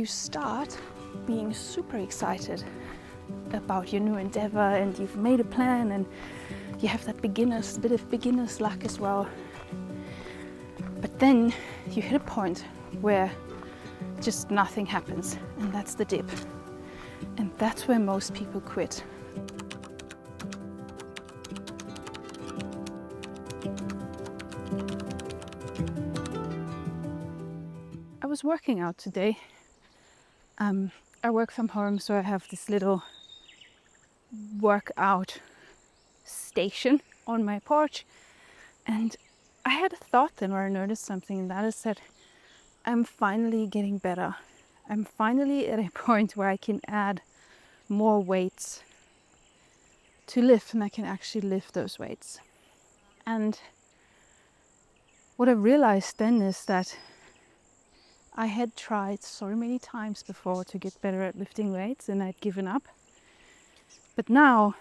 You start being super excited about your new endeavor, and you've made a plan, and you have that bit of beginner's luck as well. But then you hit a point where just nothing happens, and that's the dip. And that's where most people quit. I was working out today. I work from home, so I have this little workout station on my porch. And I had a thought then where I noticed something, and that is that I'm finally getting better. I'm finally at a point where I can add more weights to lift, and I can actually lift those weights. And what I realized then is that I had tried so many times before to get better at lifting weights, and I'd given up. But now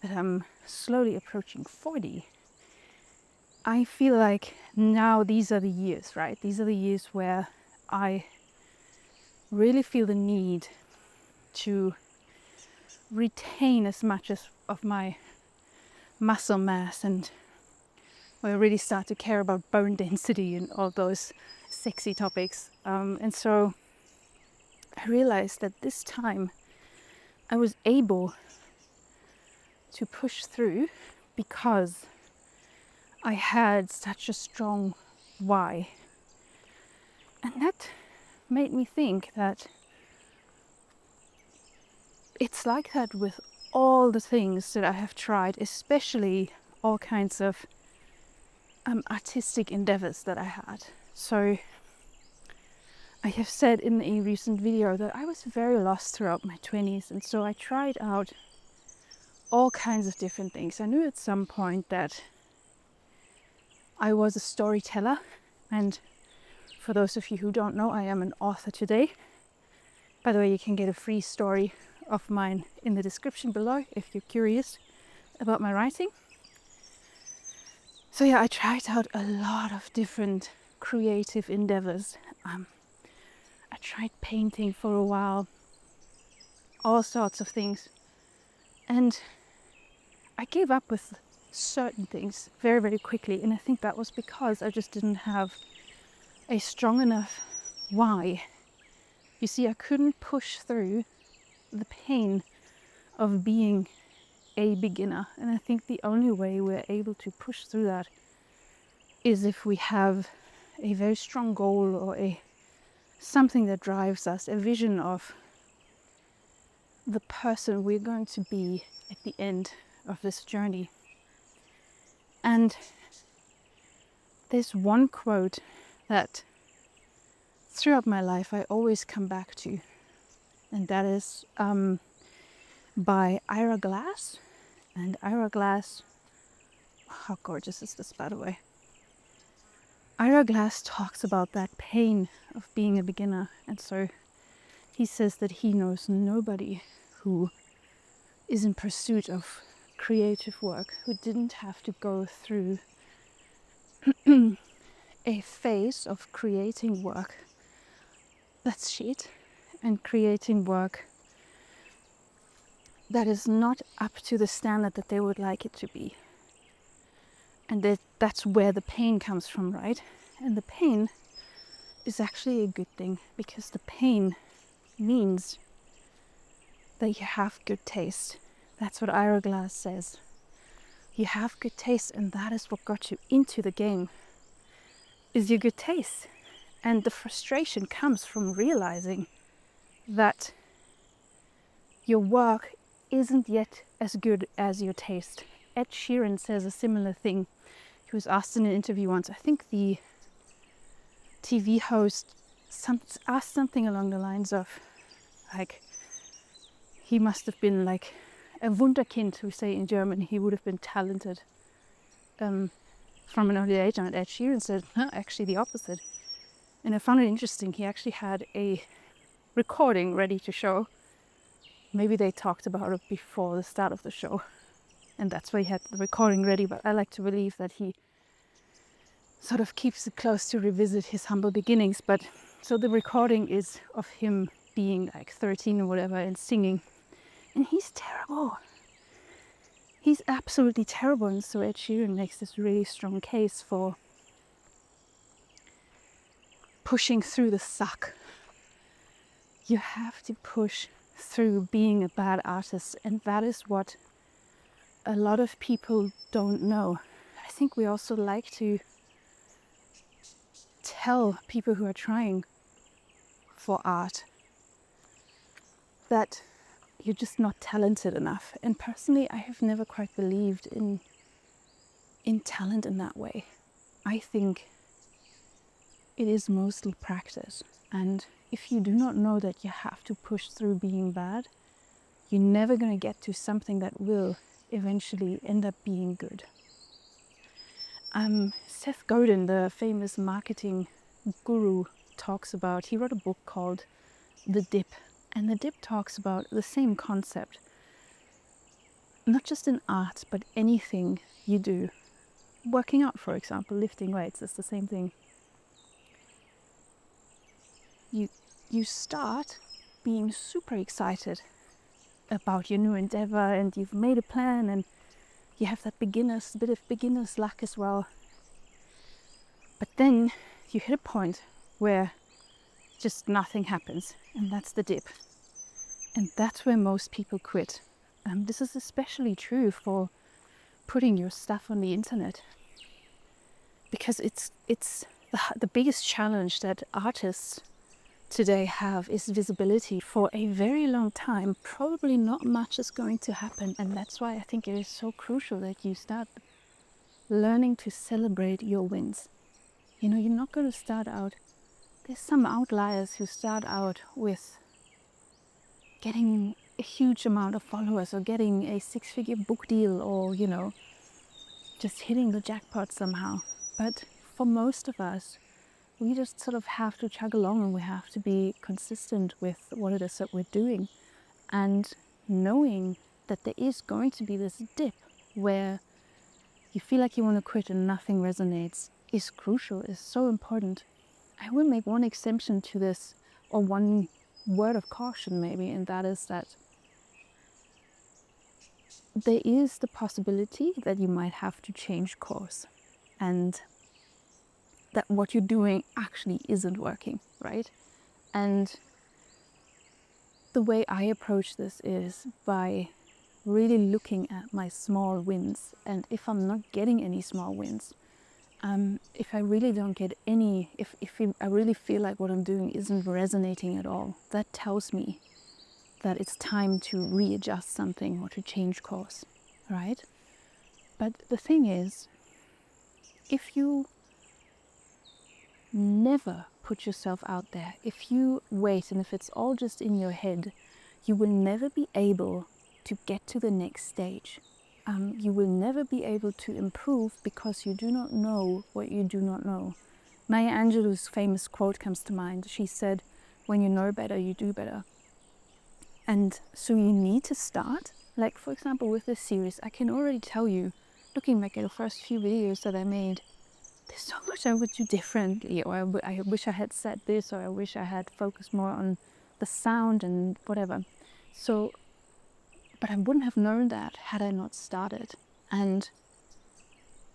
that I'm slowly approaching 40, I feel like now these are the years, right? These are the years where I really feel the need to retain as much of my muscle mass, and where I really start to care about bone density and all those sexy topics. And so I realized that this time I was able to push through because I had such a strong why. And that made me think that it's like that with all the things that I have tried, especially all kinds of artistic endeavors that I had. So I have said in a recent video that I was very lost throughout my 20s, and so I tried out all kinds of different things. I knew at some point that I was a storyteller, and for those of you who don't know, I am an author today. By the way, you can get a free story of mine in the description below if you're curious about my writing. So yeah, I tried out a lot of different creative endeavors. I tried painting for a while, all sorts of things. And I gave up with certain things very, very quickly. And I think that was because I just didn't have a strong enough why. You see, I couldn't push through the pain of being a beginner. And I think the only way we're able to push through that is if we have a very strong goal, or something that drives us, a vision of the person we're going to be at the end of this journey. And there's one quote that throughout my life I always come back to, and that is by Ira Glass. And Ira Glass, how gorgeous is this, by the way? Ira Glass talks about that pain of being a beginner, and so he says that he knows nobody who is in pursuit of creative work who didn't have to go through a phase of creating work that's shit, and creating work that is not up to the standard that they would like it to be. And that's where the pain comes from, right? And the pain is actually a good thing, because the pain means that you have good taste. That's what Ira Glass says. You have good taste, and that is what got you into the game, is your good taste. And the frustration comes from realizing that your work isn't yet as good as your taste. Ed Sheeran says a similar thing. He was asked in an interview once, I think the TV host asked something along the lines of, like, he must have been like a Wunderkind, we say in German. He would have been talented from an early age. And Ed Sheeran said, no, actually the opposite. And I found it interesting. He actually had a recording ready to show. Maybe they talked about it before the start of the show, and that's why he had the recording ready. But I like to believe that he sort of keeps it close to revisit his humble beginnings. But So the recording is of him being like 13 or whatever and singing. And he's terrible. He's absolutely terrible. And so Ed Sheeran makes this really strong case for pushing through the suck. You have to push through being a bad artist. And that is what a lot of people don't know. I think we also like to tell people who are trying for art that you're just not talented enough. And personally, I have never quite believed in talent in that way. I think it is mostly practice. And if you do not know that you have to push through being bad, you're never going to get to something that will eventually end up being good. Seth Godin, the famous marketing guru, he wrote a book called The Dip. And The Dip talks about the same concept. Not just in art, but anything you do. Working out, for example, lifting weights, it's the same thing. You start being super excited about your new endeavor, and you've made a plan, and you have that bit of beginner's luck as well. But then you hit a point where just nothing happens, and that's the dip. And that's where most people quit. This is especially true for putting your stuff on the internet, because it's the biggest challenge that artists today have is visibility. For a very long time, probably not much is going to happen, and that's why I think it is so crucial that you start learning to celebrate your wins. You know, you're not going to start out, there's some outliers who start out with getting a huge amount of followers or getting a 6-figure book deal, or, you know, just hitting the jackpot somehow. But for most of us, we just sort of have to chug along, and we have to be consistent with what it is that we're doing. And knowing that there is going to be this dip where you feel like you want to quit and nothing resonates is crucial, is so important. I will make one exemption to this, or one word of caution maybe, and that is that there is the possibility that you might have to change course, and that what you're doing actually isn't working, right? And the way I approach this is by really looking at my small wins. And if I'm not getting any small wins, if I really don't get any, if I really feel like what I'm doing isn't resonating at all, that tells me that it's time to readjust something or to change course, right? But the thing is, if you never put yourself out there, if you wait and if it's all just in your head, you will never be able to get to the next stage. You will never be able to improve because you do not know what you do not know. Maya Angelou's famous quote comes to mind. She said, "When you know better, you do better." And so you need to start. Like, for example, with this series, I can already tell you, looking back at the first few videos that I made, there's so much I would do differently, or I wish I had said this, or I wish I had focused more on the sound and whatever. So, but I wouldn't have known that had I not started. And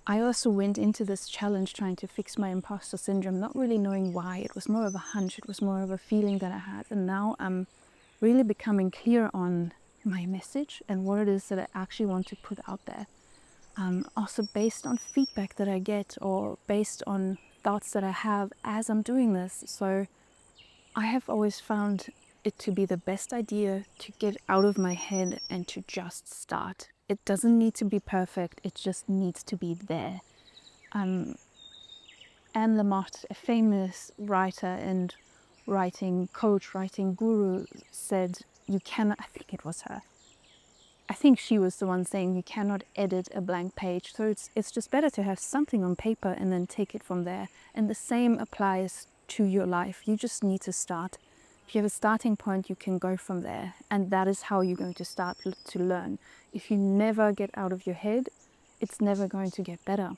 I also went into this challenge trying to fix my imposter syndrome, not really knowing why. It was more of a hunch, it was more of a feeling that I had. And now I'm really becoming clear on my message and what it is that I actually want to put out there. Also based on feedback that I get, or based on thoughts that I have as I'm doing this. So I have always found it to be the best idea to get out of my head and to just start. It doesn't need to be perfect, it just needs to be there. Anne Lamott, a famous writer and writing coach, writing guru, said you cannot, I think it was her, I think she was the one saying you cannot edit a blank page. So it's just better to have something on paper and then take it from there. And the same applies to your life. You just need to start. If you have a starting point, you can go from there. And that is how you're going to start to learn. If you never get out of your head, it's never going to get better.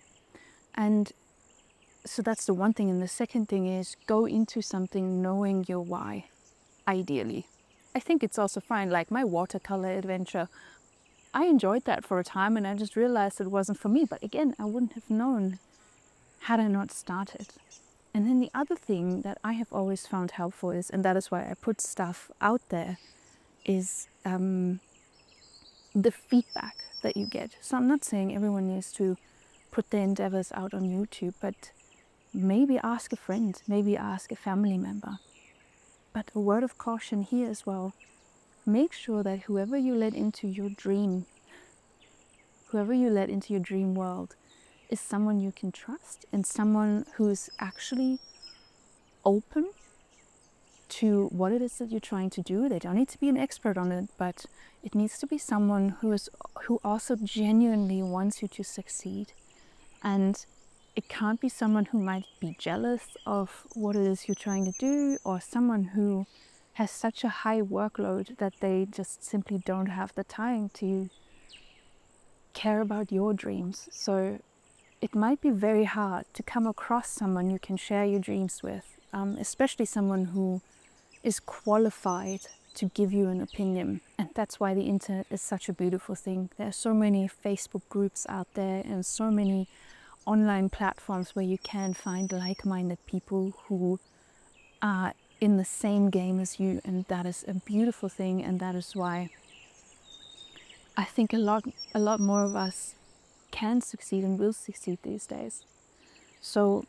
And so that's the one thing. And the second thing is go into something knowing your why, ideally. I think it's also fine. Like my watercolor adventure, I enjoyed that for a time and I just realized it wasn't for me. But again, I wouldn't have known had I not started. And then the other thing that I have always found helpful is, and that is why I put stuff out there, is the feedback that you get. So I'm not saying everyone needs to put their endeavors out on YouTube, but maybe ask a friend, maybe ask a family member. But a word of caution here as well. Make sure that whoever you let into your dream world is someone you can trust and someone who's actually open to what it is that you're trying to do. They don't need to be an expert on it, but it needs to be someone who also genuinely wants you to succeed. And it can't be someone who might be jealous of what it is you're trying to do, or someone who has such a high workload that they just simply don't have the time to care about your dreams. So it might be very hard to come across someone you can share your dreams with, especially someone who is qualified to give you an opinion. And that's why the internet is such a beautiful thing. There are so many Facebook groups out there and so many online platforms where you can find like-minded people who are in the same game as you, and that is a beautiful thing. And that is why I think a lot more of us can succeed and will succeed these days. So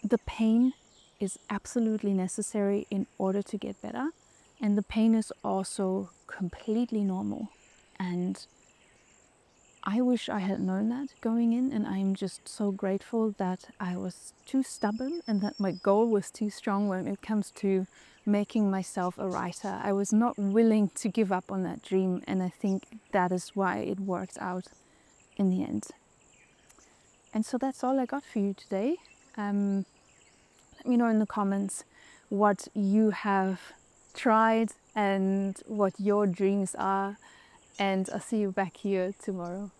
the pain is absolutely necessary in order to get better, and the pain is also completely normal. And I wish I had known that going in, and I'm just so grateful that I was too stubborn and that my goal was too strong when it comes to making myself a writer. I was not willing to give up on that dream, and I think that is why it worked out in the end. And so that's all I got for you today. Let me know in the comments what you have tried and what your dreams are, and I'll see you back here tomorrow.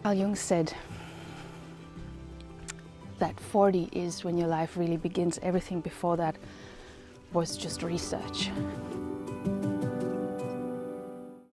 Carl Jung said that 40 is when your life really begins. Everything before that was just research.